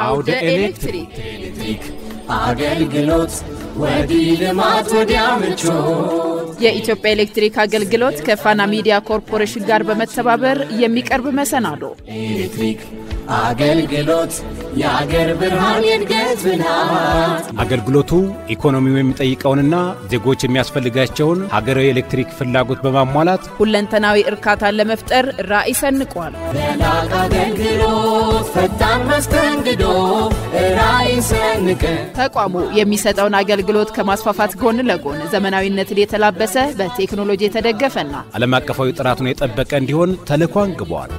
አውደ ኤሌክትሪክ አገልግሎት ወዲህ ልማት ወዲያ ምቾት የኢትዮጵያ ኤሌክትሪክ አገልግሎት ከፋና ሚዲያ ኮርፖሬሽን ጋር በመተባበር የሚቀርብ መሰናዶ ኤሌክትሪክ አገልግሎት የአገር ብርሃን የእድገት ብልሃት አገልግሎቱ ኢኮኖሚው የሚጠይቀውንና ዜጎች የሚያስፈልጋቸውን ሀገራዊ ኤሌክትሪክ ፍላጎት በማሟላት ሁለንተናዊ እርካታን ለመፍጠር ራዕይ ሰንቋል። ለላቀ አገልግሎት ፈጣን መስተንግዶ ራዕይ ሰንቀን ተቋሙ የሚሰጠውን አገልግሎት ከማስፋፋት ጎን ለጎን ዘመናዊነትን የተላበሰ በቴክኖሎጂ የተደገፈና ዓለም አቀፋዊ ጥራቱን የጠበቀ እንዲሆን ተልዕኮ አንግቧል።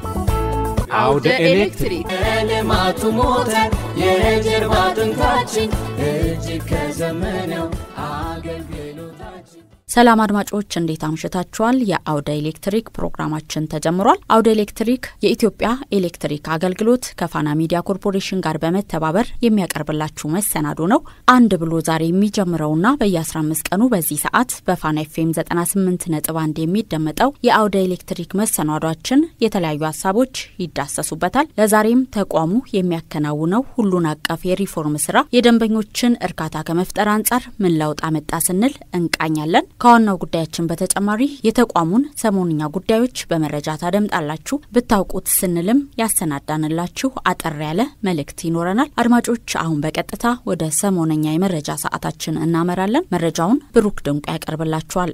አውደ ኤሌክትሪክ ልማቱ ሞተር የጀርባ አጥንታችን እጅግ ከዘመነው አገልግሎታችን ሰላም አድማጮች እንዴት አምሽታችኋል? የአውደ ኤሌክትሪክ ፕሮግራማችን ተጀምሯል። አውደ ኤሌክትሪክ የኢትዮጵያ ኤሌክትሪክ አገልግሎት ከፋና ሚዲያ ኮርፖሬሽን ጋር በመተባበር የሚያቀርብላችሁ መሰናዶ ነው። አንድ ብሎ ዛሬ የሚጀምረውና በየ15 ቀኑ በዚህ ሰዓት በፋና ኤፍኤም 98.1 የሚደመጠው የአውደ ኤሌክትሪክ መሰናዷችን የተለያዩ ሐሳቦች ይዳሰሱበታል። ለዛሬም ተቋሙ የሚያከናውነው ሁሉን አቀፍ የሪፎርም ስራ የደንበኞችን እርካታ ከመፍጠር አንፃር ምን ለውጥ አመጣ ስንል እንቃኛለን። ከዋናው ጉዳያችን በተጨማሪ የተቋሙን ሰሞንኛ ጉዳዮች በመረጃ ታደምጣላችሁ። ብታውቁት ስንልም ያሰናዳንላችሁ አጠር ያለ መልእክት ይኖረናል። አድማጮች አሁን በቀጥታ ወደ ሰሞንኛ የመረጃ ሰዓታችን እናመራለን። መረጃውን ብሩክ ድንቁ ያቀርብላችኋል።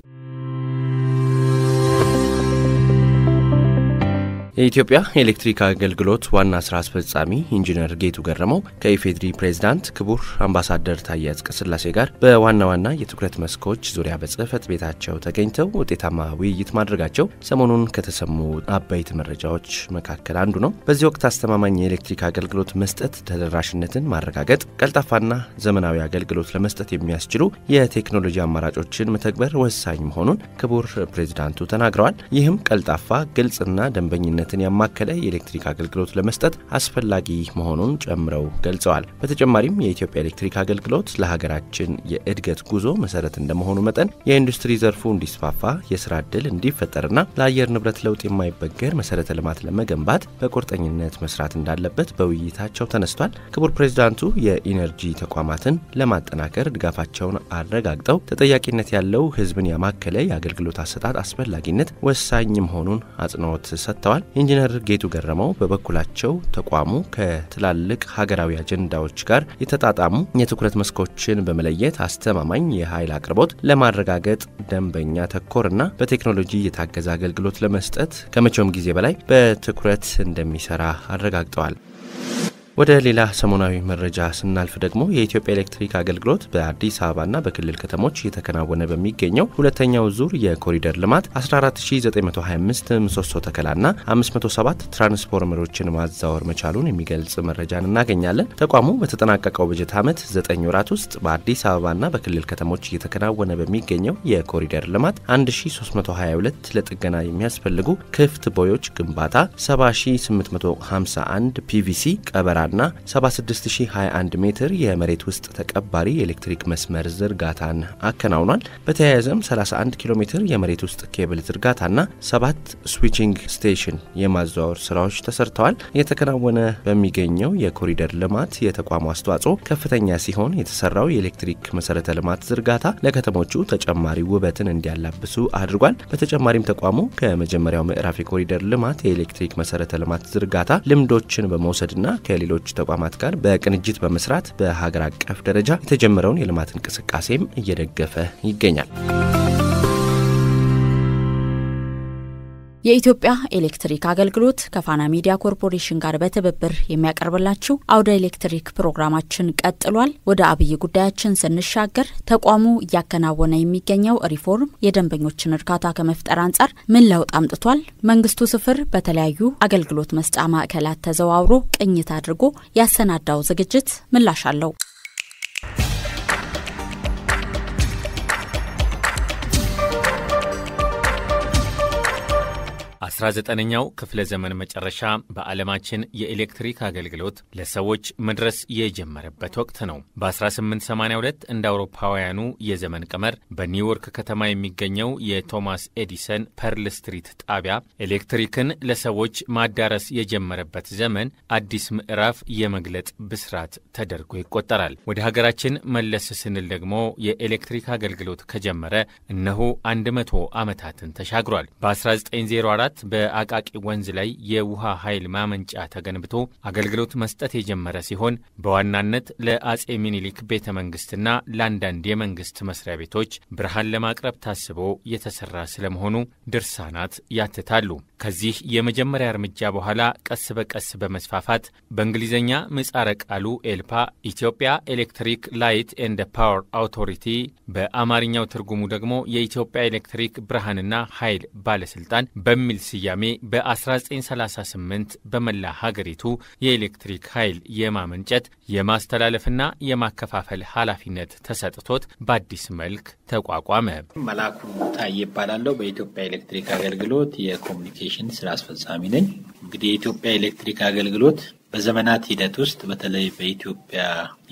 የኢትዮጵያ ኤሌክትሪክ አገልግሎት ዋና ስራ አስፈጻሚ ኢንጂነር ጌቱ ገረመው ከኢፌድሪ ፕሬዝዳንት ክቡር አምባሳደር ታዬ አጽቀሥላሴ ጋር በዋና የትኩረት መስኮች ዙሪያ በጽህፈት ቤታቸው ተገኝተው ውጤታማ ውይይት ማድረጋቸው ሰሞኑን ከተሰሙ አበይት መረጃዎች መካከል አንዱ ነው። በዚህ ወቅት አስተማማኝ የኤሌክትሪክ አገልግሎት መስጠት ተደራሽነትን ማረጋገጥ፣ ቀልጣፋና ዘመናዊ አገልግሎት ለመስጠት የሚያስችሉ የቴክኖሎጂ አማራጮችን መተግበር ወሳኝ መሆኑን ክቡር ፕሬዝዳንቱ ተናግረዋል። ይህም ቀልጣፋ፣ ግልጽና ደንበኝነት ያማከለ የኤሌክትሪክ አገልግሎት ለመስጠት አስፈላጊ መሆኑን ጨምረው ገልጸዋል። በተጨማሪም የኢትዮጵያ ኤሌክትሪክ አገልግሎት ለሀገራችን የእድገት ጉዞ መሰረት እንደመሆኑ መጠን የኢንዱስትሪ ዘርፉ እንዲስፋፋ፣ የስራ ዕድል እንዲፈጠርና ለአየር ንብረት ለውጥ የማይበገር መሰረተ ልማት ለመገንባት በቁርጠኝነት መስራት እንዳለበት በውይይታቸው ተነስቷል። ክቡር ፕሬዝዳንቱ የኢነርጂ ተቋማትን ለማጠናከር ድጋፋቸውን አረጋግጠው ተጠያቂነት ያለው ህዝብን ያማከለ የአገልግሎት አሰጣጥ አስፈላጊነት ወሳኝ መሆኑን አጽንኦት ሰጥተዋል። ኢንጂነር ጌቱ ገረመው በበኩላቸው ተቋሙ ከትላልቅ ሀገራዊ አጀንዳዎች ጋር የተጣጣሙ የትኩረት መስኮችን በመለየት አስተማማኝ የኃይል አቅርቦት ለማረጋገጥ ደንበኛ ተኮርና በቴክኖሎጂ የታገዘ አገልግሎት ለመስጠት ከመቼውም ጊዜ በላይ በትኩረት እንደሚሰራ አረጋግጠዋል። ወደ ሌላ ሰሞናዊ መረጃ ስናልፍ ደግሞ የኢትዮጵያ ኤሌክትሪክ አገልግሎት በአዲስ አበባና በክልል ከተሞች እየተከናወነ በሚገኘው ሁለተኛው ዙር የኮሪደር ልማት 14925 ምሰሶ ተከላና 507 ትራንስፎርመሮችን ማዛወር መቻሉን የሚገልጽ መረጃን እናገኛለን። ተቋሙ በተጠናቀቀው በጀት ዓመት 9 ወራት ውስጥ በአዲስ አበባና በክልል ከተሞች እየተከናወነ በሚገኘው የኮሪደር ልማት 1322 ለጥገና የሚያስፈልጉ ክፍት ቦዮች ግንባታ፣ 70851 ፒቪሲ ቀበራ እና 76021 ሜትር የመሬት ውስጥ ተቀባሪ ኤሌክትሪክ መስመር ዝርጋታን አከናውኗል። በተያያዘም 31 ኪሎ ሜትር የመሬት ውስጥ ኬብል ዝርጋታና 7 ስዊቺንግ ስቴሽን የማዛወር ስራዎች ተሰርተዋል። የተከናወነ በሚገኘው የኮሪደር ልማት የተቋሙ አስተዋጽኦ ከፍተኛ ሲሆን የተሰራው የኤሌክትሪክ መሰረተ ልማት ዝርጋታ ለከተሞቹ ተጨማሪ ውበትን እንዲያላብሱ አድርጓል። በተጨማሪም ተቋሙ ከመጀመሪያው ምዕራፍ የኮሪደር ልማት የኤሌክትሪክ መሰረተ ልማት ዝርጋታ ልምዶችን በመውሰድና ከሌሎች ተቋማት ጋር በቅንጅት በመስራት በሀገር አቀፍ ደረጃ የተጀመረውን የልማት እንቅስቃሴም እየደገፈ ይገኛል። የኢትዮጵያ ኤሌክትሪክ አገልግሎት ከፋና ሚዲያ ኮርፖሬሽን ጋር በትብብር የሚያቀርብላችሁ አውደ ኤሌክትሪክ ፕሮግራማችን ቀጥሏል። ወደ አብይ ጉዳያችን ስንሻገር ተቋሙ እያከናወነ የሚገኘው ሪፎርም የደንበኞችን እርካታ ከመፍጠር አንፃር ምን ለውጥ አምጥቷል? መንግስቱ ስፍር በተለያዩ አገልግሎት መስጫ ማዕከላት ተዘዋውሮ ቅኝት አድርጎ ያሰናዳው ዝግጅት ምላሽ አለው። በ19ኛው ክፍለ ዘመን መጨረሻ በዓለማችን የኤሌክትሪክ አገልግሎት ለሰዎች መድረስ የጀመረበት ወቅት ነው። በ1882 እንደ አውሮፓውያኑ የዘመን ቀመር በኒውዮርክ ከተማ የሚገኘው የቶማስ ኤዲሰን ፐርል ስትሪት ጣቢያ ኤሌክትሪክን ለሰዎች ማዳረስ የጀመረበት ዘመን አዲስ ምዕራፍ የመግለጥ ብስራት ተደርጎ ይቆጠራል። ወደ ሀገራችን መለስ ስንል ደግሞ የኤሌክትሪክ አገልግሎት ከጀመረ እነሆ 100 ዓመታትን ተሻግሯል። በ1904 በአቃቂ ወንዝ ላይ የውሃ ኃይል ማመንጫ ተገንብቶ አገልግሎት መስጠት የጀመረ ሲሆን በዋናነት ለአጼ ሚኒሊክ ቤተ መንግስትና ለአንዳንድ የመንግስት መስሪያ ቤቶች ብርሃን ለማቅረብ ታስቦ የተሰራ ስለመሆኑ ድርሳናት ያትታሉ። ከዚህ የመጀመሪያ እርምጃ በኋላ ቀስ በቀስ በመስፋፋት በእንግሊዝኛ ምህጻረ ቃሉ ኤልፓ ኢትዮጵያ ኤሌክትሪክ ላይት ኤንድ ፓወር አውቶሪቲ በአማርኛው ትርጉሙ ደግሞ የኢትዮጵያ ኤሌክትሪክ ብርሃንና ኃይል ባለስልጣን በሚል ስያሜ በ1938 በመላ ሀገሪቱ የኤሌክትሪክ ኃይል የማመንጨት የማስተላለፍና የማከፋፈል ኃላፊነት ተሰጥቶት በአዲስ መልክ ተቋቋመ። መላኩ ታዬ ይባላለሁ። በኢትዮጵያ ኤሌክትሪክ አገልግሎት የኮሙኒኬሽን ስራ አስፈጻሚ ነኝ። እንግዲህ የኢትዮጵያ ኤሌክትሪክ አገልግሎት በዘመናት ሂደት ውስጥ በተለይ በኢትዮጵያ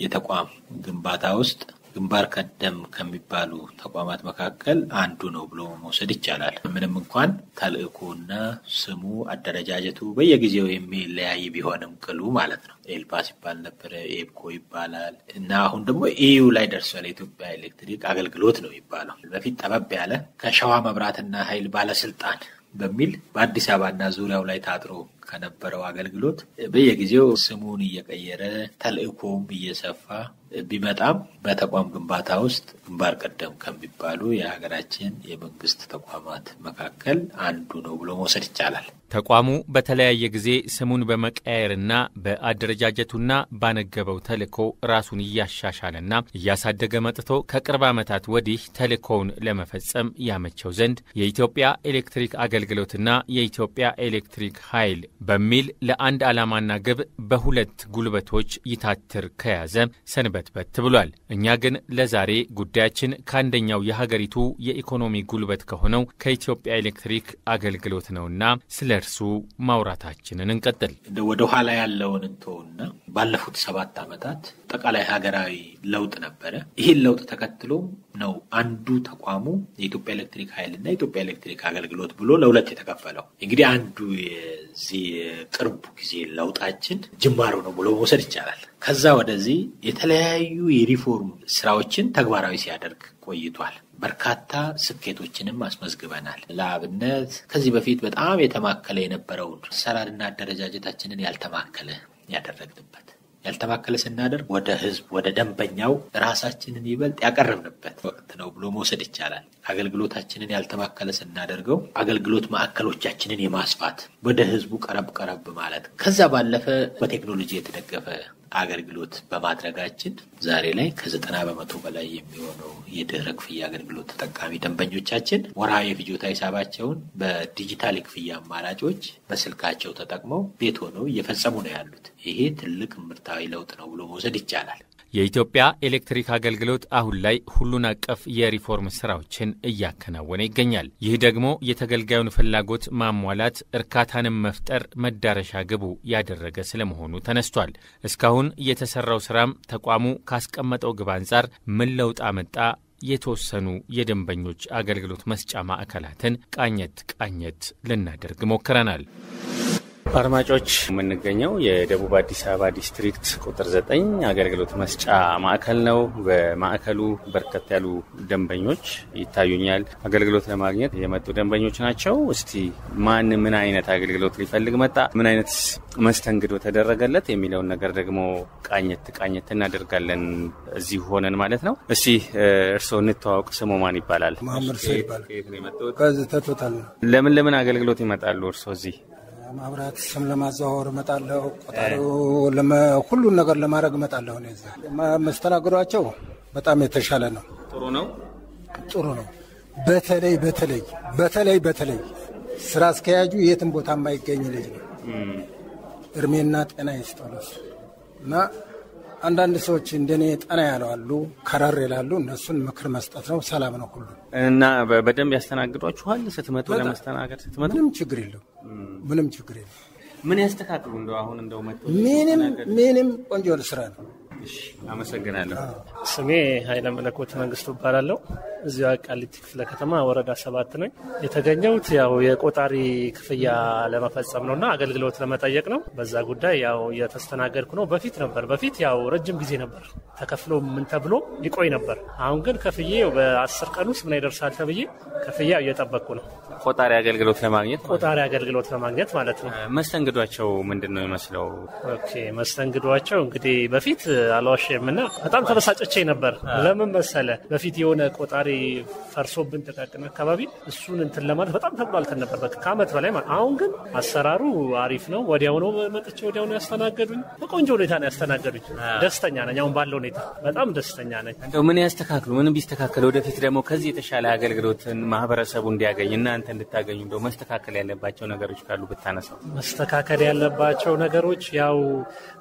የተቋም ግንባታ ውስጥ ግንባር ቀደም ከሚባሉ ተቋማት መካከል አንዱ ነው ብሎ መውሰድ ይቻላል። ምንም እንኳን ተልእኮና ስሙ አደረጃጀቱ በየጊዜው የሚለያይ ቢሆንም ቅሉ ማለት ነው። ኤልፓ ሲባል ነበር፣ ኤብኮ ይባላል እና አሁን ደግሞ ኢዩ ላይ ደርሷል። የኢትዮጵያ ኤሌክትሪክ አገልግሎት ነው ይባላል። በፊት ጠበብ ያለ ከሸዋ መብራትና ኃይል ባለስልጣን በሚል በአዲስ አበባና ዙሪያው ላይ ታጥሮ ከነበረው አገልግሎት በየጊዜው ስሙን እየቀየረ ተልእኮም እየሰፋ ቢመጣም በተቋም ግንባታ ውስጥ ግንባር ቀደም ከሚባሉ የሀገራችን የመንግስት ተቋማት መካከል አንዱ ነው ብሎ መውሰድ ይቻላል። ተቋሙ በተለያየ ጊዜ ስሙን በመቀየርና በአደረጃጀቱና ባነገበው ተልእኮ ራሱን እያሻሻለና እያሳደገ መጥቶ ከቅርብ ዓመታት ወዲህ ተልእኮውን ለመፈጸም ያመቸው ዘንድ የኢትዮጵያ ኤሌክትሪክ አገልግሎትና የኢትዮጵያ ኤሌክትሪክ ኃይል በሚል ለአንድ ዓላማና ግብ በሁለት ጉልበቶች ይታትር ከያዘ ሰንበትበት ብሏል። እኛ ግን ለዛሬ ጉዳያችን ከአንደኛው የሀገሪቱ የኢኮኖሚ ጉልበት ከሆነው ከኢትዮጵያ ኤሌክትሪክ አገልግሎት ነውና ስለ እርሱ ማውራታችንን እንቀጥል። ወደ ኋላ ያለውን እንተውና ባለፉት 7 ዓመታት ጠቃላይ ሀገራዊ ለውጥ ነበረ። ይህን ለውጥ ተከትሎ ነው አንዱ ተቋሙ የኢትዮጵያ ኤሌክትሪክ ኃይልና የኢትዮጵያ ኤሌክትሪክ አገልግሎት ብሎ ለሁለት የተከፈለው። እንግዲህ አንዱ የዚህ ቅርብ ጊዜ ለውጣችን ጅማሮ ነው ብሎ መውሰድ ይቻላል። ከዛ ወደዚህ የተለያዩ የሪፎርም ስራዎችን ተግባራዊ ሲያደርግ ቆይቷል። በርካታ ስኬቶችንም አስመዝግበናል። ለአብነት ከዚህ በፊት በጣም የተማከለ የነበረውን አሰራርና አደረጃጀታችንን ያልተማከለ ስናደርግ ወደ ህዝብ ወደ ደንበኛው ራሳችንን ይበልጥ ያቀረብንበት ወቅት ነው ብሎ መውሰድ ይቻላል። አገልግሎታችንን ያልተማከለ ስናደርገው አገልግሎት ማዕከሎቻችንን የማስፋት ወደ ህዝቡ ቀረብ ማለት ከዛ ባለፈ በቴክኖሎጂ የተደገፈ አገልግሎት በማድረጋችን ዛሬ ላይ ከ90% በላይ የሚሆነው የድህረ ክፍያ አገልግሎት ተጠቃሚ ደንበኞቻችን ወርሃዊ የፍጆታ ሂሳባቸውን በዲጂታል ክፍያ አማራጮች በስልካቸው ተጠቅመው ቤት ሆነው እየፈጸሙ ነው ያሉት። ይሄ ትልቅ ምርታዊ ለውጥ ነው ብሎ መውሰድ ይቻላል። የኢትዮጵያ ኤሌክትሪክ አገልግሎት አሁን ላይ ሁሉን አቀፍ የሪፎርም ስራዎችን እያከናወነ ይገኛል። ይህ ደግሞ የተገልጋዩን ፍላጎት ማሟላት፣ እርካታንም መፍጠር መዳረሻ ግቡ ያደረገ ስለመሆኑ ተነስቷል። እስካሁን የተሰራው ስራም ተቋሙ ካስቀመጠው ግብ አንጻር ምን ለውጥ አመጣ? የተወሰኑ የደንበኞች አገልግሎት መስጫ ማዕከላትን ቃኘት ልናደርግ ሞክረናል። አድማጮች የምንገኘው የደቡብ አዲስ አበባ ዲስትሪክት ቁጥር 9 አገልግሎት መስጫ ማዕከል ነው። በማዕከሉ በርከት ያሉ ደንበኞች ይታዩኛል። አገልግሎት ለማግኘት የመጡ ደንበኞች ናቸው። እስቲ ማን ምን አይነት አገልግሎት ሊፈልግ መጣ፣ ምን አይነት መስተንግዶ ተደረገለት የሚለውን ነገር ደግሞ ቃኘት እናደርጋለን እዚህ ሆነን ማለት ነው። እስቲ እርስዎ እንተዋወቅ። ስሙ ማን ይባላል? መሐመድ ሰይድ ይባላል። ከዚህ ተቶታል። ለምን አገልግሎት ይመጣሉ እርስዎ እዚህ? ማብራት ስም ለማዛወር መጣለው፣ ቆጣሪው ሁሉን ነገር ለማድረግ መጣለው። ነዛ መስተናግዷቸው በጣም የተሻለ ነው። ጥሩ ነው። በተለይ ስራ አስኪያጁ የትም ቦታ የማይገኝ ልጅ ነው። እርሜና ጤና ይስጠው እና አንዳንድ ሰዎች እንደኔ ጠና ያለው አሉ ከራር ይላሉ እነሱን ምክር መስጠት ነው ሰላም ነው ሁሉ እና በደንብ ያስተናግዷችኋል ስትመጡ ለማስተናገድ ስትመጡ ምንም ችግር የለም ምን ያስተካክሉ እንደው አሁን እንደው መጥቶ ምንም ቆንጆ ስራ ነው አመሰግናለሁ ስሜ ኃይለ መለኮት መንግስቱ እባላለሁ እዚያ ቃሊቲ ክፍለ ከተማ ወረዳ 7 ነኝ የተገኘሁት ያው የቆጣሪ ክፍያ ለመፈጸም ነውና አገልግሎት ለመጠየቅ ነው በዛ ጉዳይ ያው የተስተናገድኩ ነው በፊት ያው ረጅም ጊዜ ነበር ተከፍሎ ምን ተብሎ ይቆይ ነበር አሁን ግን ከፍዬው በ10 ቀን ውስጥ ምን ይደርሳል ተብዬ ከፍያው እየጠበቅኩ ነው ቆጣሪ አገልግሎት ለማግኘት ማለት ነው መስተንግዷቸው ምንድነው ይመስለው ኦኬ መስተንግዷቸው እንግዲህ በፊት አላዋሽምና በጣም ተበሳጨቼ ነበር ለምን መሰለ በፊት የሆነ ቆጣሪ ፈርሶብን ተቃቅነ አካባቢ እሱን እንትን ለማለት በጣም ተብሏልተን ነበር ከአመት በላይ አሁን ግን አሰራሩ አሪፍ ነው ወዲያው ነው መጥቼ ወዲያው ነው ያስተናገዱኝ በቆንጆ ሁኔታ ነው ያስተናገዱኝ ደስተኛ ነኝ አሁን ባለው ሁኔታ በጣም ደስተኛ ነኝ እንደው ምን ያስተካክሉ ምን ቢስተካከል ወደፊት ደግሞ ከዚህ የተሻለ አገልግሎትን ማህበረሰቡ እንዲያገኝ እናንተ እንድታገኙ እንደው መስተካከል ያለባቸው ነገሮች ካሉ ብታነሳው መስተካከል ያለባቸው ነገሮች ያው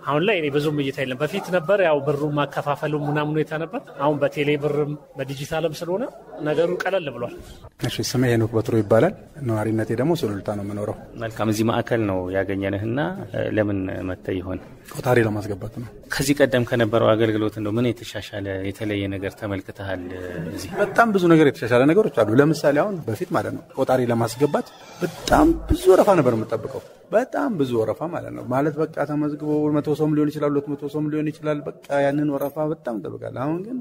አሁን ላይ እኔ ብዙም እየታየለ በፊት ነበር ያው ብሩ ማከፋፈሉ ምናምን ሁኔታ ነበር አሁን በቴሌ ብርም በዲጂታልም ስለሆነ ነገሩ ቀለል ብሏል እሺ ስሜ ሄኖክ በትሮ ይባላል ነዋሪነቴ ደግሞ ሱሉልታ ነው የምኖረው መልካም እዚህ ማዕከል ነው ያገኘንህና ለምን መጥተህ ይሆን ቆጣሪ ለማስገባት ነው ከዚህ ቀደም ከነበረው አገልግሎት እንደው ምን የተሻሻለ የተለየ ነገር ተመልክተሃል እዚህ በጣም ብዙ ነገር የተሻሻለ ነገሮች አሉ ለምሳሌ አሁን በፊት ማለት ነው ቆጣሪ ለማስገባት በጣም ብዙ ወረፋ ነበር የምጠብቀው በጣም ብዙ ወረፋ ማለት ነው ማለት በቃ ተመዝግቦ 100 ሰው ሊሆን ይችላል 200 ሰው ሊሆን ይችላል በቃ ያንን ወረፋ በጣም ተበቃለ አሁን ግን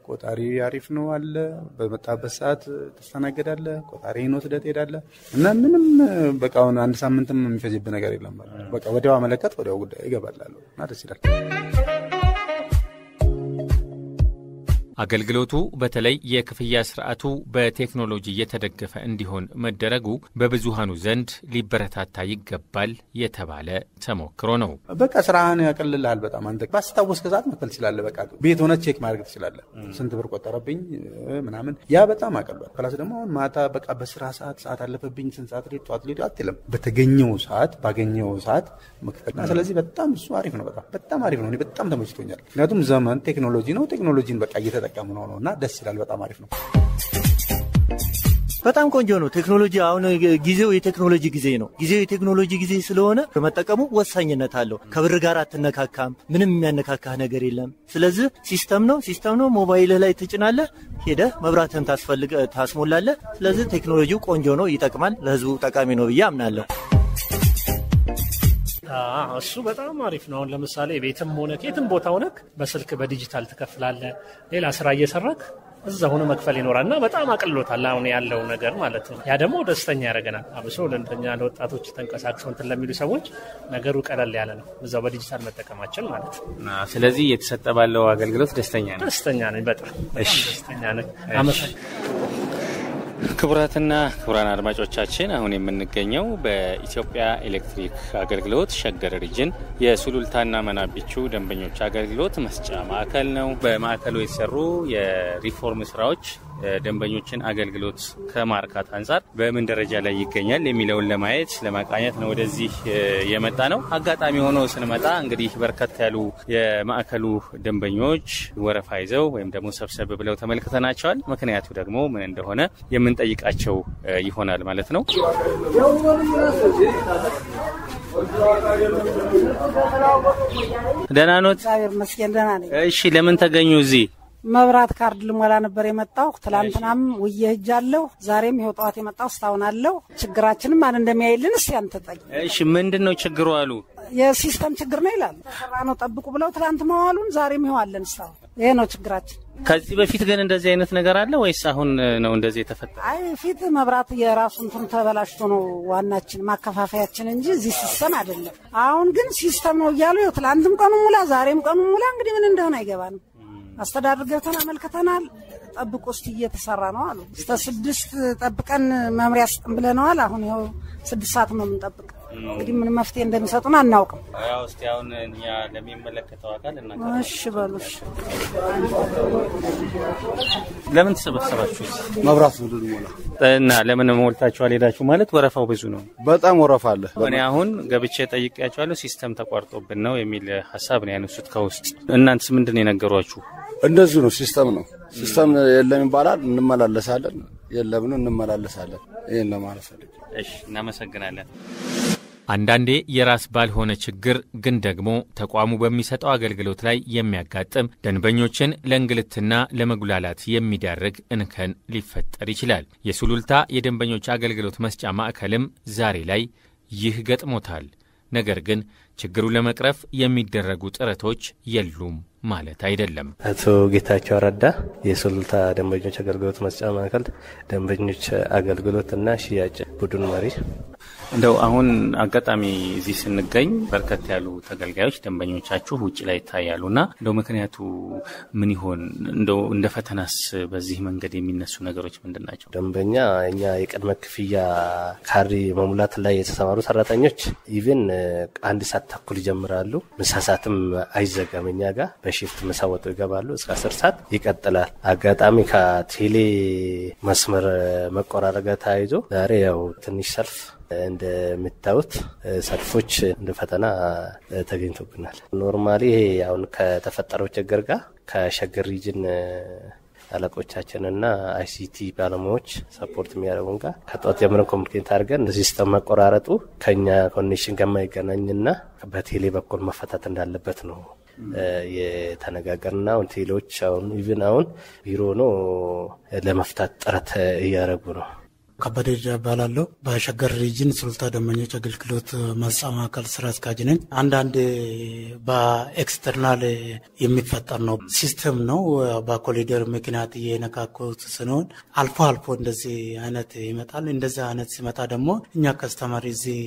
ቆጣሪ አሪፍ ነው አለ በመጣበት ሰዓት ተስተናገዳለ ቆጣሪን ወስደት ሄዳለ እና ምንም በቃ አሁን አንድ ሳምንትም የሚፈጅብህ ነገር የለም በቃ ወዲያው አመለከት ወዲያው ጉዳይ ይገባላል እና ደስ ይላል አገልግሎቱ በተለይ የክፍያ ስርዓቱ በቴክኖሎጂ የተደገፈ እንዲሆን መደረጉ በብዙሃኑ ዘንድ ሊበረታታ ይገባል የተባለ ተሞክሮ ነው በቃ ስራህን ያቀልልሃል በጣም አንተ ባስታወስከ ሰዓት መክፈል ይችላል በቃ ቤት ሆነ ቼክ ማድረግ ትችላለህ ስንት ብር ቆጠረብኝ ምናምን ያ በጣም አቀልሏል ፕላስ ደግሞ አሁን ማታ በቃ በስራ ሰዓት አለፈብኝ ስንት ሰዓት ላይ ጧት ላይ አትልም በተገኘው ሰዓት ባገኘው ሰዓት መክፈል ስለዚህ በጣም እሱ አሪፍ ነው በጣም አሪፍ ነው እኔ በጣም ተመችቶኛል ምክንያቱም ዘመን ቴክኖሎጂ ነው ቴክኖሎጂን በቃ እየተጠቀሙ ነውና ደስ ይላል በጣም አሪፍ ነው በጣም ቆንጆ ነው ቴክኖሎጂ አሁን ጊዜው የቴክኖሎጂ ጊዜ ነው ጊዜው የቴክኖሎጂ ጊዜ ስለሆነ መጠቀሙ ወሳኝነት አለው ከብር ጋር አትነካካም ምንም የሚያነካካህ ነገር የለም ስለዚህ ሲስተም ነው ሞባይል ላይ ትጭናለህ ሄደህ መብራትህን ታስሞላለህ ስለዚህ ቴክኖሎጂው ቆንጆ ነው ይጠቅማል ለህዝቡ ጠቃሚ ነው ብዬ አምናለሁ እሱ በጣም አሪፍ ነው አሁን ለምሳሌ ቤትም ሆነ ከየትም ቦታ ሆነክ በስልክ በዲጂታል ትከፍላለህ ሌላ ስራ እየሰራክ እዛ ሆነ መክፈል ይኖራልና በጣም አቅልሎታል አሁን ያለው ነገር ማለት ነው ያ ደግሞ ደስተኛ ያደርገናል አብሶ ለእንደኛ ለወጣቶች ተንቀሳቅሰው እንትን ለሚሉ ሰዎች ነገሩ ቀለል ያለ ነው እዛው በዲጂታል መጠቀማችን ማለት ነው ስለዚህ የተሰጠ ባለው አገልግሎት ደስተኛ ነኝ በጣም ደስተኛ ነኝ ክቡራትና ክቡራን አድማጮቻችን አሁን የምንገኘው በኢትዮጵያ ኤሌክትሪክ አገልግሎት ሸገር ሪጅን የሱሉልታና መናቢቹ ደንበኞች አገልግሎት መስጫ ማዕከል ነው በማዕከሉ የተሰሩ የሪፎርም ስራዎች ደንበኞችን አገልግሎት ከማርካት አንፃር በምን ደረጃ ላይ ይገኛል የሚለውን ለማየት ለማቃኘት ነው ወደዚህ የመጣ ነው አጋጣሚ ሆኖ ስንመጣ እንግዲህ በርከት ያሉ የማዕከሉ ደንበኞች ወረፋ ይዘው ወይም ደግሞ ሰብሰብ ብለው ተመልክተናቸዋል ምክንያቱ ደግሞ ምን እንደሆነ የምንጠይቃቸው ይሆናል ማለት ነው ደህና ኖት እግዚአብሔር ይመስገን ደህና ነኝ እሺ ለምን ተገኙ እዚህ መብራት ካርድ ልሞላ ነበር የመጣው ትላንትናም ወየህጃለሁ ዛሬም ይሄው ጧት የመጣው ስታውን አለው ችግራችንም ማን እንደሚያይልን እስቲ አንተጠኝ እሺ ምንድነው ችግሩ አሉ የሲስተም ችግር ነው ይላል ተሰራነው ጠብቁ ብለው ትላንት መዋሉን ዛሬም ይሄው አለን ስታው ይሄ ነው ችግራችን ከዚህ በፊት ግን እንደዚህ አይነት ነገር አለ ወይስ አሁን ነው እንደዚህ የተፈጠረው አይ ፊት መብራት የራሱን እንትን ተበላሽቶ ነው ዋናችን ማከፋፈያችን እንጂ እዚህ ሲስተም አይደለም አሁን ግን ሲስተም ነው ይያሉ ትላንትም ቀኑ ሙላ ዛሬም ቀኑ ሙላ እንግዲህ ምን እንደሆነ አይገባንም አስተዳደር ገብተን አመልክተናል ጠብቁ እስቲ እየተሰራ ነው አሉ እስከ 6 ጠብቀን መምሪያ ስጥም ብለናል አሁን ይሄው 6 ሰዓት ነው የምንጠብቅ እንግዲህ ምን መፍትሄ እንደሚሰጡን አናውቅም። ያው እስቲ አሁን እኛ ለሚመለከተው አካል እናንተ እሺ በሉሽ። ለምን ተሰበሰባችሁ? መብራት ሞላ እና ለምን ሞልታችሁ አልሄዳችሁ? ማለት ወረፋው ብዙ ነው። በጣም ወረፋ አለ። እኔ አሁን ገብቼ ጠይቄያቸዋለሁ። ሲስተም ተቋርጦብን ነው የሚል ሐሳብ ነው ያነሱት ከውስጥ። እናንተስ ምንድነው የነገሯችሁ? እንደዚህ ነው፣ ሲስተም ነው። ሲስተም የለም ይባላል፣ እንመላለሳለን። የለም ነው እንመላለሳለን። ይሄን ለማለት ፈልጌ። እሺ እናመሰግናለን። አንዳንዴ የራስ ባልሆነ ችግር ግን ደግሞ ተቋሙ በሚሰጠው አገልግሎት ላይ የሚያጋጥም ደንበኞችን ለእንግልትና ለመጉላላት የሚዳርግ እንከን ሊፈጠር ይችላል። የሱሉልታ የደንበኞች አገልግሎት መስጫ ማዕከልም ዛሬ ላይ ይህ ገጥሞታል። ነገር ግን ችግሩን ለመቅረፍ የሚደረጉ ጥረቶች የሉም ማለት አይደለም። አቶ ጌታቸው ረዳ የሱሉልታ ደንበኞች አገልግሎት መስጫ ማዕከል ደንበኞች አገልግሎትና ሽያጭ ቡድን መሪ። እንደው አሁን አጋጣሚ እዚህ ስንገኝ በርከት ያሉ ተገልጋዮች ደንበኞቻችሁ ውጪ ላይ ይታያሉና እንደው ምክንያቱ ምን ይሆን? እንደው እንደ ፈተናስ በዚህ መንገድ የሚነሱ ነገሮች ምንድናቸው? ደንበኛ እኛ የቅድመ ክፍያ ካርድ መሙላት ላይ የተሰማሩ ሰራተኞች ኢቭን 1 ሰዓት ተኩል ይጀምራሉ። ምሳ ሰዓትም አይዘጋም። እኛ ጋር በሺፍት ምሳ ወጥተው ይገባሉ። እስከ 10 ሰዓት ይቀጥላል። አጋጣሚ ከቴሌ መስመር መቆራረጥ ጋር ተያይዞ ዛሬ ያው ትንሽ ሰልፍ እንደምታዩት ሰልፎች እንደ ፈተና ተገኝቶብናል። ኖርማሊ ይሄ አሁን ከተፈጠረው ችግር ጋር ከሸገር ሪጅን አለቆቻችንና አይሲቲ ባለሙያዎች ሰፖርት የሚያደርጉን ጋር ከጧት ጀምረን ኮሙኒኬት አድርገን ሲስተም መቆራረጡ ከኛ ኮኔክሽን ጋር የማይገናኝና በቴሌ በኩል መፈታት እንዳለበት ነው የተነጋገርና አሁን ቴሌዎች አሁን ኢቭን አሁን ቢሮ ነው ለመፍታት ጥረት እያደረጉ ነው። ከበደ ይባላለሁ። በሸገር ሪጅን ሱሉልታ ደንበኞች አገልግሎት መስጫ ማዕከል ስራ አስኪያጅ ነኝ። አንዳንድ በኤክስተርናል የሚፈጠር ነው ሲስተም ነው። በኮሪደር ምክንያት የነካኩት ሲሆን አልፎ አልፎ እንደዚህ አይነት ይመጣል። እንደዚህ አይነት ሲመጣ ደግሞ እኛ ከስተመር እዚህ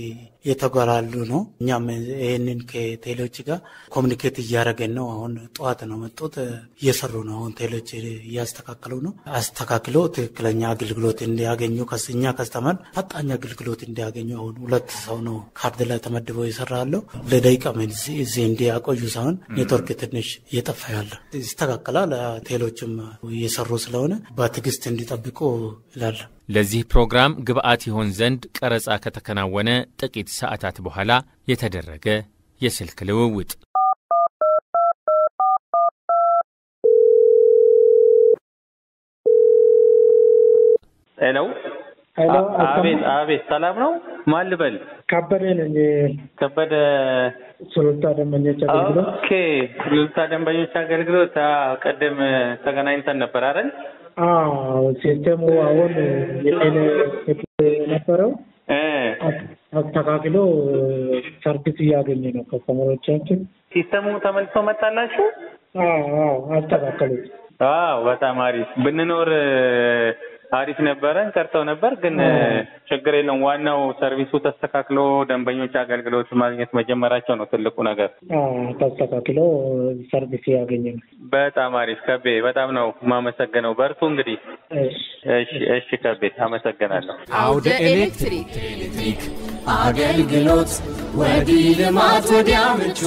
የተጓላሉ ነው። እኛም ይሄንን ከቴሌዎች ጋር ኮሙኒኬት እያደረገን ነው። አሁን ጠዋት ነው መጡት እየሰሩ ነው። አሁን ቴሌዎች እያስተካከሉ ነው። አስተካክሎ ትክክለኛ አገልግሎት እንዲያገኙ እኛ ከስተመር ፈጣን አገልግሎት እንዲያገኙ አሁን 2 ሰው ነው ካርድ ላይ ተመድበው ይሰራሉ። ለደቂቃ እዚህ እንዲያቆዩ ሳይሆን ኔትወርክ ትንሽ እየጠፋ ያለ ይስተካከላል። ቴሌዎችም እየሰሩ ስለሆነ በትዕግስት እንዲጠብቁ ይላል። ለዚህ ፕሮግራም ግብአት ይሆን ዘንድ ቀረጻ ከተከናወነ ጥቂት ሰዓታት በኋላ የተደረገ የስልክ ልውውጥ ሄሎ አቤት ሰላም ነው? ማን ልበል? ከበደ ነኝ። ከበደ ሱሉልታ ደንበኞች አገልግሎት። ኦኬ ሱሉልታ ደንበኞች አገልግሎት። ቀደም ተገናኝተን ነበር አይደል? ሲስተሙ አሁን የቴሌ ነበረው አስተካክሎ ሰርቪስ እያገኘ ነው ከስተመሮቻችን። ሲስተሙ ተመልሶ መጣላችሁ? አስተካከሉት። በጣም አሪፍ ብንኖር አሪፍ ነበረ። እንቀርተው ነበር ግን ችግር የለም። ዋናው ሰርቪሱ ተስተካክሎ ደንበኞች አገልግሎት ማግኘት መጀመራቸው ነው ትልቁ ነገር። ተስተካክሎ ሰርቪስ ያገኘ ነው። በጣም አሪፍ ከቤ፣ በጣም ነው ማመሰግነው። በርቱ እንግዲህ። እሺ ከቤ አመሰግናለሁ። አውደ ኤሌክትሪክ አገልግሎት ወዲህ ልማት ወዲያ ምቹ።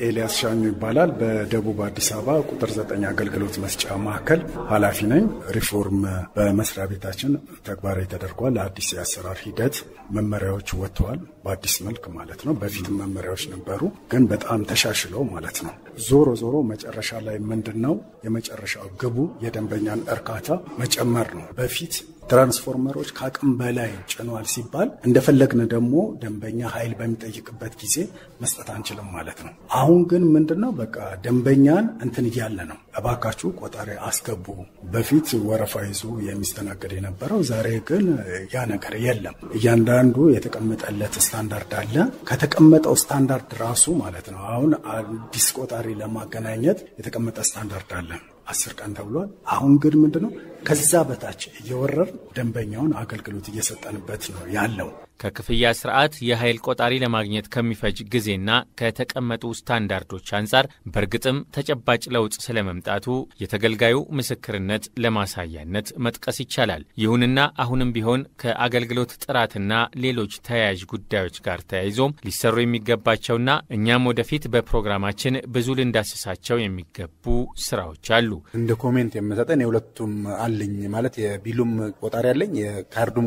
ኤልያስ ሻኙ ይባላል። በደቡብ አዲስ አበባ ቁጥር 9 አገልግሎት መስጫ ማዕከል ኃላፊ ነኝ። ሪፎርም በመስሪያ ቤታችን ተግባራዊ ተደርጓል። አዲስ የአሰራር ሂደት መመሪያዎች ወጥተዋል። በአዲስ መልክ ማለት ነው። በፊትም መመሪያዎች ነበሩ ግን በጣም ተሻሽለው ማለት ነው። ዞሮ መጨረሻ ላይ ምንድነው የመጨረሻው ግቡ የደንበኛን እርካታ መጨመር ነው። በፊት ትራንስፎርመሮች ከአቅም በላይ ጭኗል ሲባል እንደፈለግን ደግሞ ደንበኛ ኃይል በሚጠይቅበት ጊዜ መስጠት አንችልም ማለት ነው። አሁን ግን ምንድነው በቃ ደንበኛን እንትን እያለ ነው። እባካችሁ ቆጣሪ አስገቡ። በፊት ወረፋ ይዞ የሚስተናገድ የነበረው ዛሬ ግን ያ ነገር የለም። እያንዳንዱ የተቀመጠለት ስታንዳርድ አለ። ከተቀመጠው ስታንዳርድ ራሱ ማለት ነው አሁን አዲስ ቆጣሪ ለማገናኘት የተቀመጠ ስታንዳርድ አለ 10 ቀን ተብሏል። አሁን ግን ምንድነው ከዛ በታች እየወረር ደንበኛውን አገልግሎት እየሰጠንበት ነው ያለው። ከክፍያ ስርዓት የኃይል ቆጣሪ ለማግኘት ከሚፈጅ ጊዜና ከተቀመጡ ስታንዳርዶች አንጻር በእርግጥም ተጨባጭ ለውጥ ስለመምጣቱ የተገልጋዩ ምስክርነት ለማሳያነት መጥቀስ ይቻላል። ይሁንና አሁንም ቢሆን ከአገልግሎት ጥራትና ሌሎች ተያያዥ ጉዳዮች ጋር ተያይዞም ሊሰሩ የሚገባቸውና እኛም ወደፊት በፕሮግራማችን ብዙ ልንዳስሳቸው የሚገቡ ስራዎች አሉ። እንደ ኮሜንት የምሰጠን የሁለቱም አለኝ ማለት የቢሉም ቆጣሪ አለኝ የካርዱም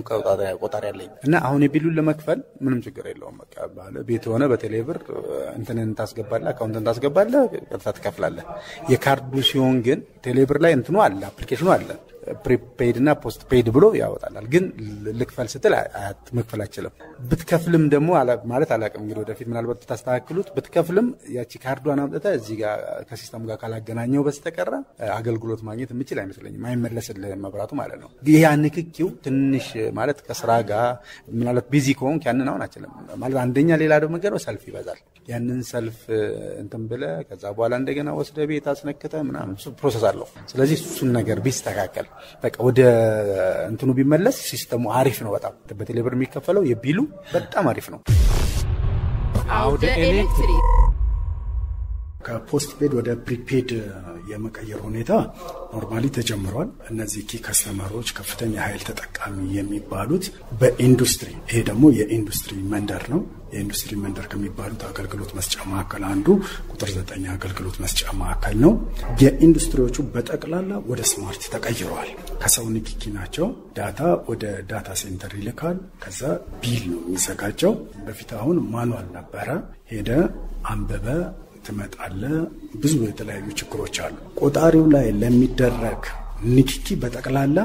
ቆጣሪ አለኝ እና አሁን የቢሉን ለመክፈል ምንም ችግር የለውም። በቃ ባለ ቤት ሆነ በቴሌብር እንትንን ታስገባለህ አካውንትን ታስገባለህ ቀጥታ ትከፍላለህ። የካርዱ ሲሆን ግን ቴሌብር ላይ እንትኑ አለ አፕሊኬሽኑ አለ ፕሪፔድ እና ፖስት ፔድ ብሎ ያወጣላል። ግን ልክፈል ስትል መክፈል አይችልም። ብትከፍልም ደግሞ ማለት አላውቅም እንግዲህ ወደፊት ምናልባት ተስተካክሉት ብትከፍልም ያቺ ካርዷን አምጥተህ እዚህ ጋር ከሲስተም ጋር ካላገናኘው በስተቀር አገልግሎት ማግኘት የምችል አይመስለኝም። አይመለስልህም መብራቱ ማለት ነው። ይሄ ንክኪው ትንሽ ማለት ከስራ ጋር ምናልባት ቢዚ ከሆንክ ያንን አሁን አይችልም ማለት አንደኛ ሌላ ደግሞ ነገር ሰልፍ ይበዛል። ያንን ሰልፍ እንትን ብለህ ከዛ በኋላ እንደገና ወስደህ ቤት አስነክተህ ምናምን ፕሮሰስ አለው። ስለዚህ እሱን ነገር ቢስተካከል በቃ ወደ እንትኑ ቢመለስ ሲስተሙ አሪፍ ነው። በጣም በቴሌብር የሚከፈለው የቢሉ በጣም አሪፍ ነው። አውደ ኤሌክትሪክ ከፖስት ፔድ ወደ ፕሪፔድ የመቀየር ሁኔታ ኖርማሊ ተጀምሯል። እነዚህ ኪ ከስተመሮች ከፍተኛ ኃይል ተጠቃሚ የሚባሉት በኢንዱስትሪ ይሄ ደግሞ የኢንዱስትሪ መንደር ነው። የኢንዱስትሪ መንደር ከሚባሉት አገልግሎት መስጫ ማዕከል አንዱ ቁጥር 9 አገልግሎት መስጫ ማዕከል ነው። የኢንዱስትሪዎቹ በጠቅላላ ወደ ስማርት ተቀይረዋል። ከሰው ንክኪ ናቸው። ዳታ ወደ ዳታ ሴንተር ይልካል። ከዛ ቢል ነው የሚዘጋጀው። በፊት አሁን ማኑዋል ነበረ። ሄደ አንበበ ትመጣለ። ብዙ የተለያዩ ችግሮች አሉ። ቆጣሪው ላይ ለሚደረግ ንክኪ በጠቅላላ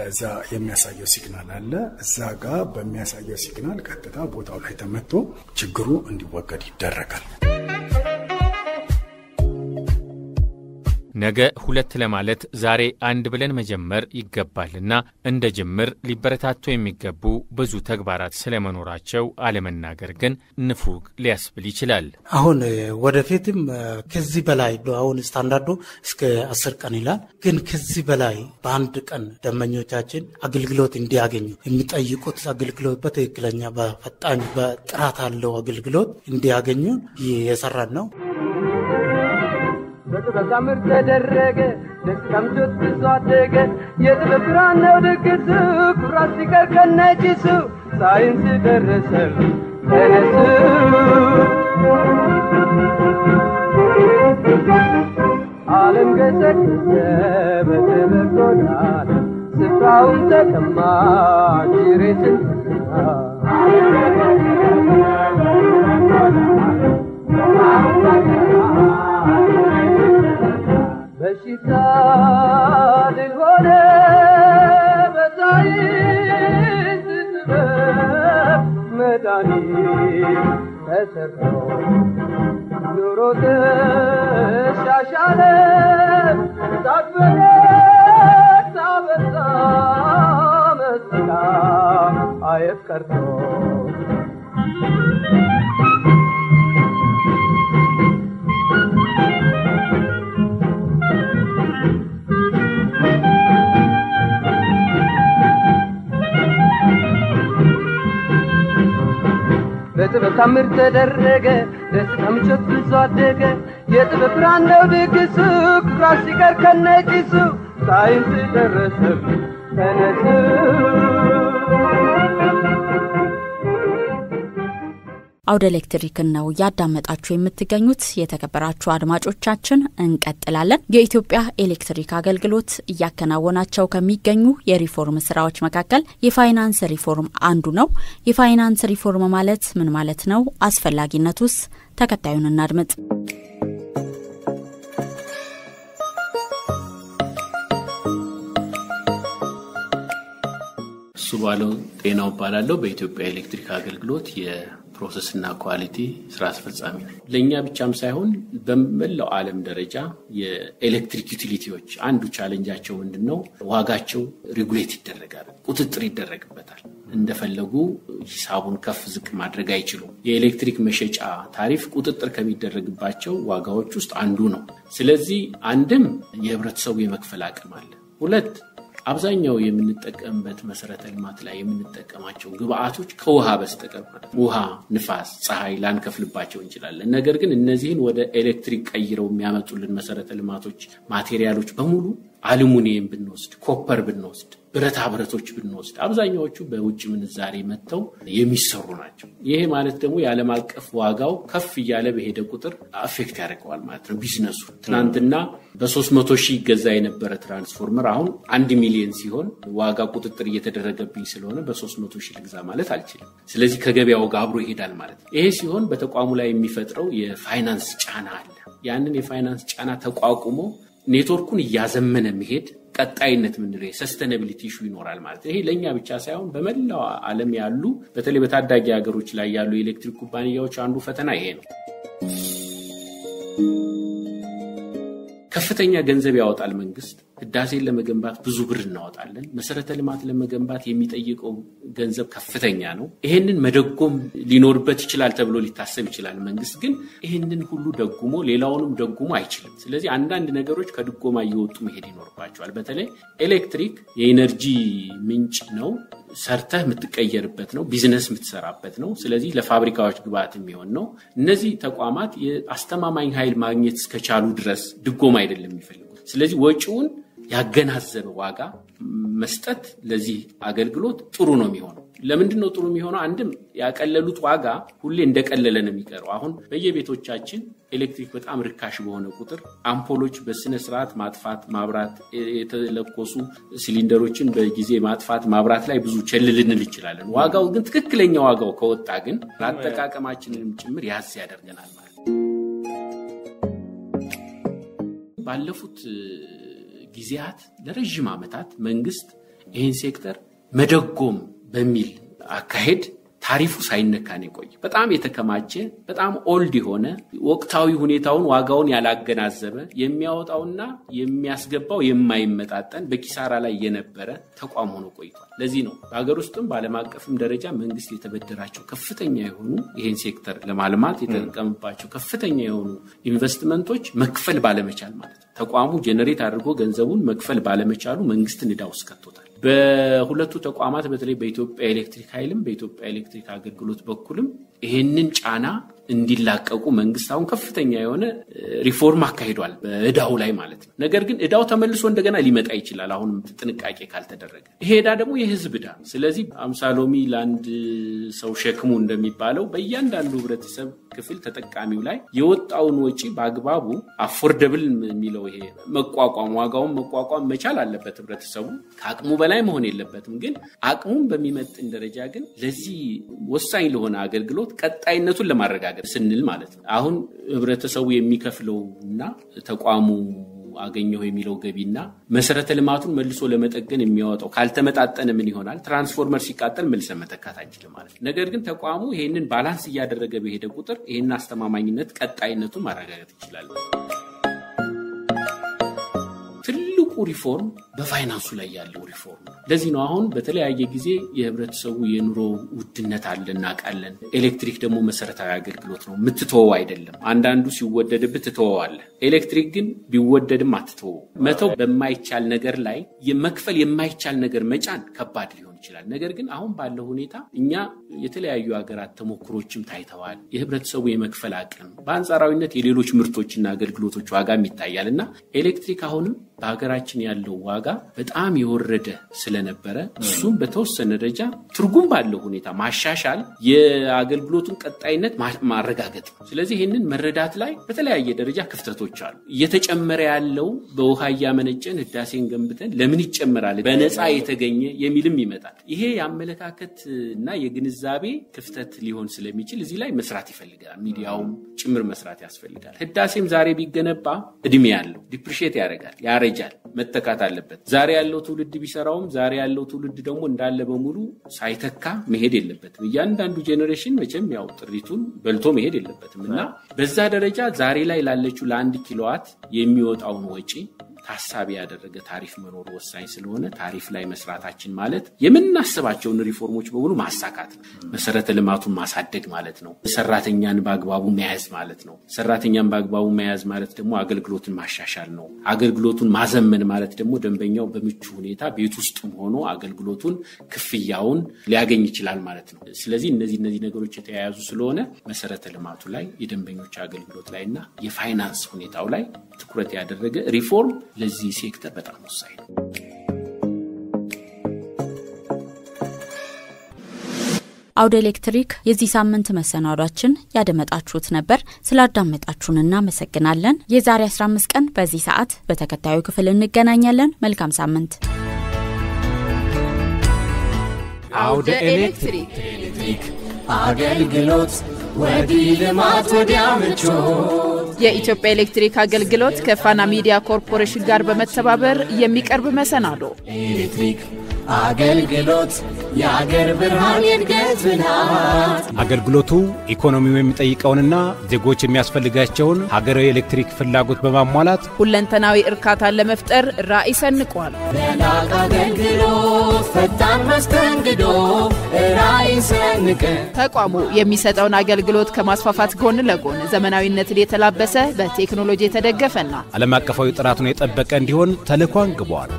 እዛ የሚያሳየው ሲግናል አለ። እዛ ጋር በሚያሳየው ሲግናል ቀጥታ ቦታው ላይ ተመቶ ችግሩ እንዲወገድ ይደረጋል። ነገ ሁለት ለማለት ዛሬ አንድ ብለን መጀመር ይገባልና እንደ ጅምር ሊበረታቱ የሚገቡ ብዙ ተግባራት ስለመኖራቸው አለመናገር ግን ንፉግ ሊያስብል ይችላል። አሁን ወደፊትም ከዚህ በላይ አሁን ስታንዳርዱ እስከ 10 ቀን ይላል። ግን ከዚህ በላይ በአንድ ቀን ደንበኞቻችን አገልግሎት እንዲያገኙ የሚጠይቁት አገልግሎት በትክክለኛ በፈጣን በጥራት ያለው አገልግሎት እንዲያገኙ እየሰራን ነው። በተዛምር ተደረገ ደስታምጆት ተዟደገ የጥበብራን ነው ድግሱ ኩራት ሲቀር ከነጭሱ ሳይንስ ደረሰ ተነሱ ዓለም ገሰገሰ በተመርቶናል ስፍራውን ተቀማ ጅሬትን በሽታ ሊሆነ በሳይንስ ጥበብ መድኃኒት ተሰርቶ ኑሮ ተሻሻለ ሳትበረታ በዛ መስላ አየት ቀርቶ በጥበብ ታምር ተደረገ ደስታም ቸት ተዟደገ የጥበብ ብርሃን ነው ድግሱ ኩራት ሲቀር ከነጭሱ ሳይንስ ደረሰ ተነሱ አውደ ኤሌክትሪክን ነው ያዳመጣችሁ የምትገኙት። የተከበራችሁ አድማጮቻችን እንቀጥላለን። የኢትዮጵያ ኤሌክትሪክ አገልግሎት እያከናወናቸው ከሚገኙ የሪፎርም ስራዎች መካከል የፋይናንስ ሪፎርም አንዱ ነው። የፋይናንስ ሪፎርም ማለት ምን ማለት ነው? አስፈላጊነቱስ? ተከታዩን እናድምጥ። ሱባለው ጤናው ባላለው በኢትዮጵያ ኤሌክትሪክ አገልግሎት ፕሮሰስና ኳሊቲ ስራ አስፈጻሚ ነው። ለኛ ብቻም ሳይሆን በመላው ዓለም ደረጃ የኤሌክትሪክ ዩቲሊቲዎች አንዱ ቻሌንጃቸው ምንድነው? ዋጋቸው ሬጉሌት ይደረጋል፣ ቁጥጥር ይደረግበታል። እንደፈለጉ ሂሳቡን ከፍ ዝቅ ማድረግ አይችሉም። የኤሌክትሪክ መሸጫ ታሪፍ ቁጥጥር ከሚደረግባቸው ዋጋዎች ውስጥ አንዱ ነው። ስለዚህ አንድም የህብረተሰቡ የመክፈል አቅም አለ፣ ሁለት አብዛኛው የምንጠቀምበት መሰረተ ልማት ላይ የምንጠቀማቸው ግብአቶች ከውሃ በስተቀር ማለት ውሃ፣ ንፋስ፣ ፀሐይ ላንከፍልባቸው እንችላለን። ነገር ግን እነዚህን ወደ ኤሌክትሪክ ቀይረው የሚያመጡልን መሰረተ ልማቶች ማቴሪያሎች በሙሉ አሉሚኒየም ብንወስድ፣ ኮፐር ብንወስድ፣ ብረታ ብረቶች ብንወስድ አብዛኛዎቹ በውጭ ምንዛሬ መጥተው የሚሰሩ ናቸው። ይሄ ማለት ደግሞ የዓለም አቀፍ ዋጋው ከፍ እያለ በሄደ ቁጥር አፌክት ያደርገዋል ማለት ነው ቢዝነሱ። ትናንትና በ300,000 ይገዛ የነበረ ትራንስፎርመር አሁን 1 ሚሊዮን ሲሆን ዋጋ ቁጥጥር እየተደረገብኝ ስለሆነ በ300,000 ልግዛ ማለት አልችልም። ስለዚህ ከገበያው ጋር አብሮ ይሄዳል ማለት ነው። ይሄ ሲሆን በተቋሙ ላይ የሚፈጥረው የፋይናንስ ጫና አለ። ያንን የፋይናንስ ጫና ተቋቁሞ ኔትወርኩን እያዘመነ መሄድ ቀጣይነት ምንድነው ሰስቴናቢሊቲ ኢሹ ይኖራል ማለት ነው። ይሄ ለኛ ብቻ ሳይሆን በመላው ዓለም ያሉ በተለይ በታዳጊ ሀገሮች ላይ ያሉ የኤሌክትሪክ ኩባንያዎች አንዱ ፈተና ይሄ ነው። ከፍተኛ ገንዘብ ያወጣል መንግስት። ህዳሴን ለመገንባት ብዙ ብር እናወጣለን። መሰረተ ልማት ለመገንባት የሚጠይቀው ገንዘብ ከፍተኛ ነው። ይሄንን መደጎም ሊኖርበት ይችላል ተብሎ ሊታሰብ ይችላል። መንግስት ግን ይሄንን ሁሉ ደጉሞ ሌላውንም ደጉሞ አይችልም። ስለዚህ አንዳንድ ነገሮች ከድጎማ እየወጡ መሄድ ይኖርባቸዋል። በተለይ ኤሌክትሪክ የኤነርጂ ምንጭ ነው። ሰርተህ የምትቀየርበት ነው። ቢዝነስ የምትሰራበት ነው። ስለዚህ ለፋብሪካዎች ግብአት የሚሆን ነው። እነዚህ ተቋማት የአስተማማኝ ኃይል ማግኘት እስከቻሉ ድረስ ድጎማ አይደለም የሚፈልጉት። ስለዚህ ወጪውን ያገናዘበ ዋጋ መስጠት ለዚህ አገልግሎት ጥሩ ነው የሚሆነው። ለምንድነው ጥሩ የሚሆነው? አንድም ያቀለሉት ዋጋ ሁሌ እንደቀለለ ነው የሚቀረው። አሁን በየቤቶቻችን ኤሌክትሪክ በጣም ርካሽ በሆነ ቁጥር አምፖሎች በስነ ስርዓት ማጥፋት፣ ማብራት፣ የተለኮሱ ሲሊንደሮችን በጊዜ ማጥፋት፣ ማብራት ላይ ብዙ ቸልልንል ይችላልን። ዋጋው ግን ትክክለኛ ዋጋው ከወጣ ግን አጠቃቀማችንንም ጭምር ያዝ ያደርገናል ማለት ነው። ባለፉት ጊዜያት ለረጅም ዓመታት መንግስት ይህን ሴክተር መደጎም በሚል አካሄድ ታሪፉ ሳይነካን ቆይ በጣም የተከማቸ በጣም ኦልድ የሆነ ወቅታዊ ሁኔታውን ዋጋውን ያላገናዘበ የሚያወጣውና የሚያስገባው የማይመጣጠን በኪሳራ ላይ የነበረ ተቋም ሆኖ ቆይቷል። ለዚህ ነው በአገር ውስጥም በዓለም አቀፍም ደረጃ መንግስት የተበደራቸው ከፍተኛ የሆኑ ይሄን ሴክተር ለማልማት የተጠቀመባቸው ከፍተኛ የሆኑ ኢንቨስትመንቶች መክፈል ባለመቻል ማለት ነው። ተቋሙ ጀነሬት አድርጎ ገንዘቡን መክፈል ባለመቻሉ መንግስትን ዕዳ ውስጥ ከቶታል። በሁለቱ ተቋማት በተለይ በኢትዮጵያ ኤሌክትሪክ ኃይልም በኢትዮጵያ ኤሌክትሪክ አገልግሎት በኩልም ይሄንን ጫና እንዲላቀቁ መንግስት አሁን ከፍተኛ የሆነ ሪፎርም አካሂዷል በዕዳው ላይ ማለት ነው። ነገር ግን ዕዳው ተመልሶ እንደገና ሊመጣ ይችላል አሁን ጥንቃቄ ካልተደረገ። ይሄ ዕዳ ደግሞ የህዝብ ዕዳ። ስለዚህ አምሳሎሚ ላንድ ሰው ሸክሙ እንደሚባለው በእያንዳንዱ ህብረተሰብ ክፍል ተጠቃሚው ላይ የወጣውን ወጪ በአግባቡ አፎርደብል የሚለው ይሄ መቋቋም ዋጋውን መቋቋም መቻል አለበት ህብረተሰቡ። ከአቅሙ በላይ መሆን የለበትም። ግን አቅሙን በሚመጥን ደረጃ ግን ለዚህ ወሳኝ ለሆነ አገልግሎት ቀጣይነቱን ለማረጋገጥ ስንል ማለት ነው። አሁን ህብረተሰቡ የሚከፍለውና ተቋሙ አገኘው የሚለው ገቢና መሰረተ ልማቱን መልሶ ለመጠገን የሚያወጣው ካልተመጣጠነ ምን ይሆናል? ትራንስፎርመር ሲቃጠል መልሰ መተካት አንችልም ማለት ነው። ነገር ግን ተቋሙ ይሄንን ባላንስ እያደረገ በሄደ ቁጥር ይሄን አስተማማኝነት ቀጣይነቱን ማረጋገጥ ይችላል። ትልቁ ሪፎርም በፋይናንሱ ላይ ያለው ሪፎርም ነው። ለዚህ ነው አሁን በተለያየ ጊዜ የህብረተሰቡ የኑሮ ውድነት አለና ቃለን ኤሌክትሪክ ደግሞ መሰረታዊ አገልግሎት ነው የምትተወው አይደለም። አንዳንዱ ሲወደድብህ ትተወዋለህ። ኤሌክትሪክ ግን ቢወደድም አትተወው። መተው በማይቻል ነገር ላይ የመክፈል የማይቻል ነገር መጫን ከባድ ሊሆን ይችላል። ነገር ግን አሁን ባለው ሁኔታ እኛ የተለያዩ ሀገራት ተሞክሮችም ታይተዋል። የህብረተሰቡ የመክፈል አቅም በአንጻራዊነት የሌሎች ምርቶችና አገልግሎቶች ዋጋም ይታያልና ኤሌክትሪክ አሁንም በሀገራችን ያለው ዋጋ በጣም የወረደ ስለነበረ እሱም በተወሰነ ደረጃ ትርጉም ባለው ሁኔታ ማሻሻል የአገልግሎቱን ቀጣይነት ማረጋገጥ ነው። ስለዚህ ይሄንን መረዳት ላይ በተለያየ ደረጃ ክፍተቶች አሉ። እየተጨመረ ያለው በውሃ ያመነጨን ህዳሴን ገንብተን ለምን ይጨመራል በነፃ የተገኘ የሚልም ይመጣል። ይሄ ያመለካከትና የግንዛቤ ክፍተት ሊሆን ስለሚችል እዚህ ላይ መስራት ይፈልጋል። ሚዲያውም ጭምር መስራት ያስፈልጋል። ህዳሴም ዛሬ ቢገነባ እድሜ ያለው ዲፕሪሺየት ያደርጋል፣ ያረጃል፣ መተካት አለበት። ዛሬ ያለው ትውልድ ቢሰራውም ዛሬ ያለው ትውልድ ደግሞ እንዳለ በሙሉ ሳይተካ መሄድ የለበትም። እያንዳንዱ ጄኔሬሽን መቼም ያው ጥሪቱን በልቶ መሄድ የለበትም እና በዛ ደረጃ ዛሬ ላይ ላለችው ለ1 ኪሎዋት የሚወጣውን ወጪ ታሳቢ ያደረገ ታሪፍ መኖር ወሳኝ ስለሆነ ታሪፍ ላይ መስራታችን ማለት የምናስባቸውን ሪፎርሞች በሙሉ ማሳካት ነው። መሰረተ ልማቱን ማሳደግ ማለት ነው። ሰራተኛን በአግባቡ መያዝ ማለት ነው። ሰራተኛን በአግባቡ መያዝ ማለት ደግሞ አገልግሎትን ማሻሻል ነው። አገልግሎቱን ማዘመን ማለት ደግሞ ደንበኛው በምቹ ሁኔታ ቤት ውስጥም ሆኖ አገልግሎቱን ክፍያውን ሊያገኝ ይችላል ማለት ነው። ስለዚህ እነዚህ ነገሮች የተያያዙ ስለሆነ መሰረተ ልማቱ ላይ የደንበኞች አገልግሎት ላይና የፋይናንስ ሁኔታው ላይ ትኩረት ያደረገ ሪፎርም ለዚህ ሴክተር በጣም ወሳኝ ነው። አውደ ኤሌክትሪክ የዚህ ሳምንት መሰናዷችን ያደመጣችሁት ነበር። ስላዳመጣችሁን እናመሰግናለን። የዛሬ 15 ቀን በዚህ ሰዓት በተከታዩ ክፍል እንገናኛለን። መልካም ሳምንት። አውደ ኤሌክትሪክ አገልግሎት ወዲህ ልማት ወዲያ ምቾት የኢትዮጵያ ኤሌክትሪክ አገልግሎት ከፋና ሚዲያ ኮርፖሬሽን ጋር በመተባበር የሚቀርብ መሰናዶ ኤሌክትሪክ አገልግሎት የአገር ብርሃን የእድገት ብልሃት አገልግሎቱ ኢኮኖሚው የሚጠይቀውንና ዜጎች የሚያስፈልጋቸውን ሀገራዊ ኤሌክትሪክ ፍላጎት በማሟላት ሁለንተናዊ እርካታን ለመፍጠር ራዕይ ሰንቋል። ለላቀ አገልግሎት ፈጣን መስተንግዶ ራዕይ ሰንቀን ተቋሙ የሚሰጠውን አገልግሎት ከማስፋፋት ጎን ለጎን ዘመናዊነትን የተላበሰ በቴክኖሎጂ የተደገፈና ዓለም አቀፋዊ ጥራቱን የጠበቀ እንዲሆን ተልዕኮ አንግቧል።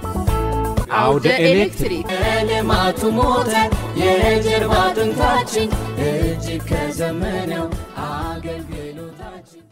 አውደ ኤሌክትሪክ ልማቱ ሞተር የጀርባ አጥንታችን እጅግ ከዘመነው አገልግሎታችን